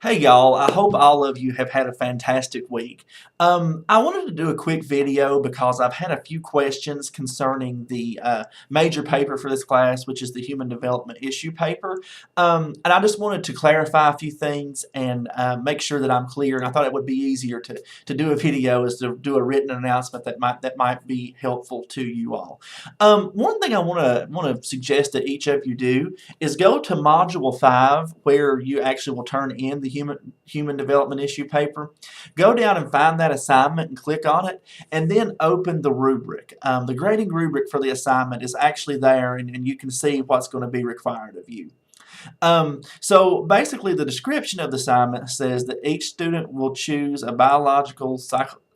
Hey y'all, I hope all of you have had a fantastic week. I wanted to do a quick video because I've had a few questions concerning the major paper for this class, which is the Human Development Issue paper. And I just wanted to clarify a few things and make sure that I'm clear. And I thought it would be easier to do a video is to do a written announcement that might be helpful to you all. One thing I want to suggest that each of you do is go to Module 5 where you actually will turn in the human development issue paper. Go down and find that assignment and click on it, and then open the rubric. The grading rubric for the assignment is actually there, and you can see what's going to be required of you. So basically the description of the assignment says that each student will choose a biological,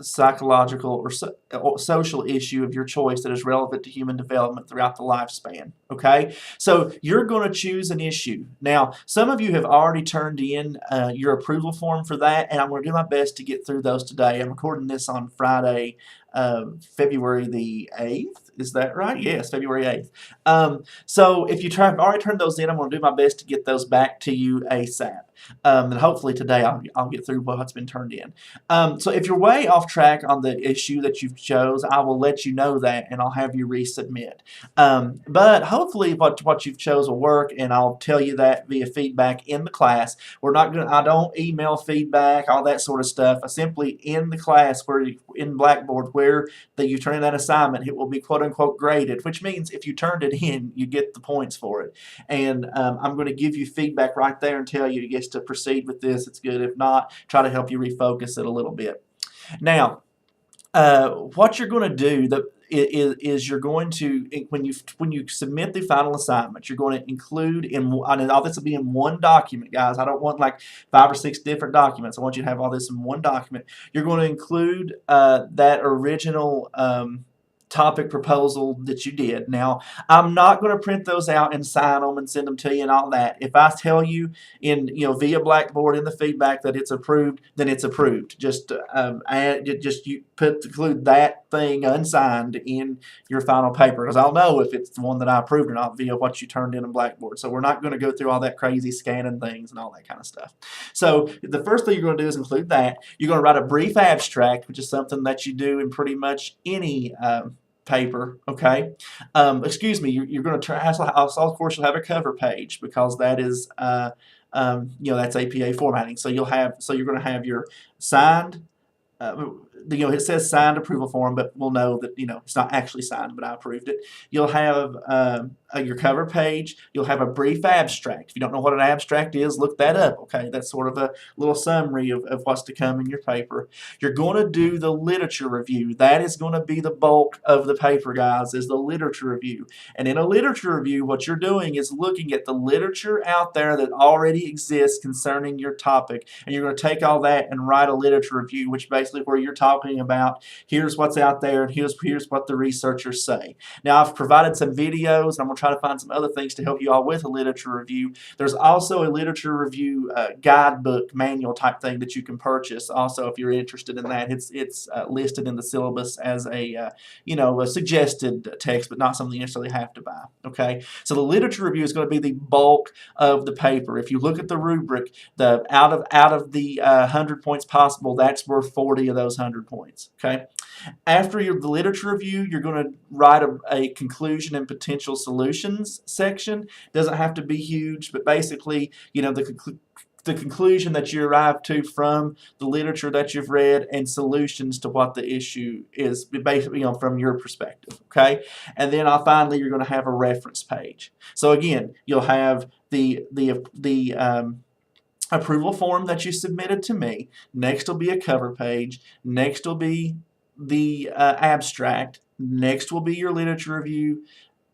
psychological, or social issue of your choice that is relevant to human development throughout the lifespan. Okay, so you're going to choose an issue. Now, some of you have already turned in your approval form for that, and I'm going to do my best to get through those today. I'm recording this on Friday, February the 8th. Is that right? Yes, February 8th. So if have already turned those in, I'm going to do my best to get those back to you ASAP. And hopefully today I'll get through what's been turned in. So if you're way off track on the issue that you've chose, I will let you know that and I'll have you resubmit. But hopefully what you've chose will work, and I'll tell you that via feedback in the class. I don't email feedback, all that sort of stuff. I simply in the class in Blackboard where you turn in that assignment, it will be quote unquote graded, which means if you turned it in, you get the points for it. And I'm going to give you feedback right there and tell you yes to proceed with this. It's good. If not, try to help you refocus it a little bit. Now, what you're going to do is you're going to when you submit the final assignment, you're going to include and all this will be in one document, guys. I don't want like 5 or 6 different documents. I want you to have all this in one document. You're going to include that original topic proposal that you did. Now, I'm not going to print those out and sign them and send them to you and all that. If I tell you via Blackboard in the feedback that it's approved, then it's approved. Just include that thing unsigned in your final paper, because I'll know if it's the one that I approved or not via what you turned in Blackboard. So we're not going to go through all that crazy scanning things and all that kind of stuff. So the first thing you're going to do is include that. You're going to write a brief abstract, which is something that you do in pretty much any paper. Okay, excuse me, you're going to try, also of course you'll have a cover page because that is that's APA formatting. So you're going to have your signed it says signed approval form, but we'll know that it's not actually signed, but I approved it. You'll have your cover page. You'll have a brief abstract. If you don't know what an abstract is, look that up. Okay, that's sort of a little summary of what's to come in your paper. You're going to do the literature review. That is going to be the bulk of the paper, guys, is the literature review. And in a literature review, what you're doing is looking at the literature out there that already exists concerning your topic, and you're going to take all that and write a literature review, which basically where you're talking about here's what's out there and here's what the researchers say. Now, I've provided some videos, and I'm going to try to find some other things to help you all with a literature review. There's also a literature review guidebook manual type thing that you can purchase also if you're interested in that. It's listed in the syllabus as a suggested text, but not something you necessarily have to buy. Okay, so the literature review is going to be the bulk of the paper. If you look at the rubric, out of the 100 points possible, that's worth 40 of those 100 points. Okay, after the literature review, you're going to write a conclusion and potential solutions section. Doesn't have to be huge, but basically, the conclusion that you arrive to from the literature that you've read and solutions to what the issue is, basically, from your perspective. Okay, and then finally you're going to have a reference page. So again, you'll have the approval form that you submitted to me. Next will be a cover page. Next will be the abstract. Next will be your literature review.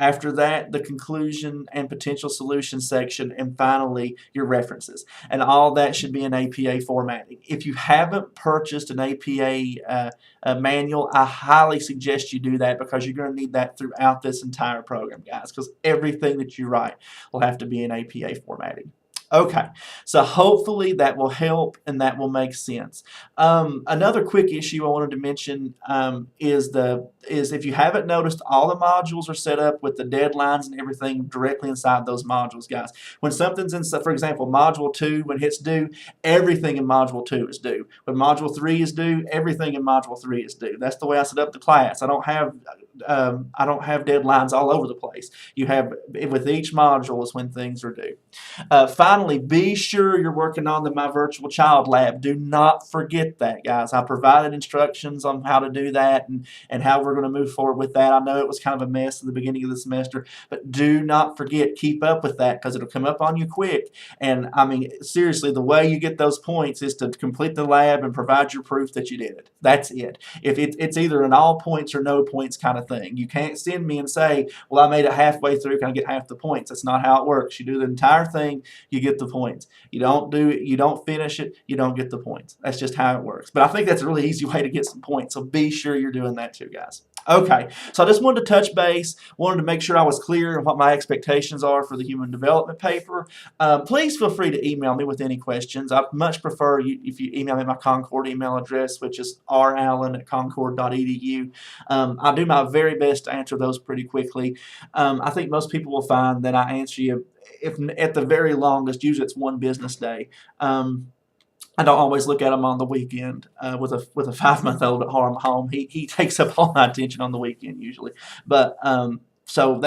After that, the conclusion and potential solution section, and finally your references. And all that should be in APA formatting. If you haven't purchased an APA manual, I highly suggest you do that, because you're going to need that throughout this entire program, guys, because everything that you write will have to be in APA formatting. Okay, so hopefully that will help and that will make sense. Another quick issue I wanted to mention is if you haven't noticed, all the modules are set up with the deadlines and everything directly inside those modules, guys. When something's in, for example, module 2, when it's due, everything in module 2 is due. When module 3 is due, everything in module 3 is due. That's the way I set up the class. I don't have deadlines all over the place. You have with each module is when things are due. Finally, be sure you're working on the My Virtual Child Lab. Do not forget that, guys. I provided instructions on how to do that and how we're going to move forward with that. I know it was kind of a mess in the beginning of the semester, but do not forget, keep up with that because it'll come up on you quick. And I mean, seriously, the way you get those points is to complete the lab and provide your proof that you did it. That's it. If it's either an all points or no points kind of thing. You can't send me and say, well, I made it halfway through, can I get half the points? That's not how it works. You do the entire thing, you get the points. You don't do it, you don't finish it, you don't get the points. That's just how it works. But I think that's a really easy way to get some points. So be sure you're doing that too, guys. Okay, so I just wanted to touch base, wanted to make sure I was clear on what my expectations are for the human development paper. Please feel free to email me with any questions. I much prefer if you email me my Concord email address, which is rallen@concord.edu. I'll do my very best to answer those pretty quickly. I think most people will find that I answer you, if at the very longest, usually it's one business day. I don't always look at him on the weekend with a 5-month-old at home. He takes up all my attention on the weekend usually. But so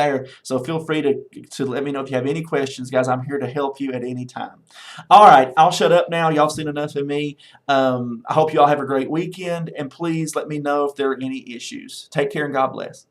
feel free to let me know if you have any questions, guys. I'm here to help you at any time. All right, I'll shut up now. Y'all seen enough of me. I hope you all have a great weekend, and please let me know if there are any issues. Take care and God bless.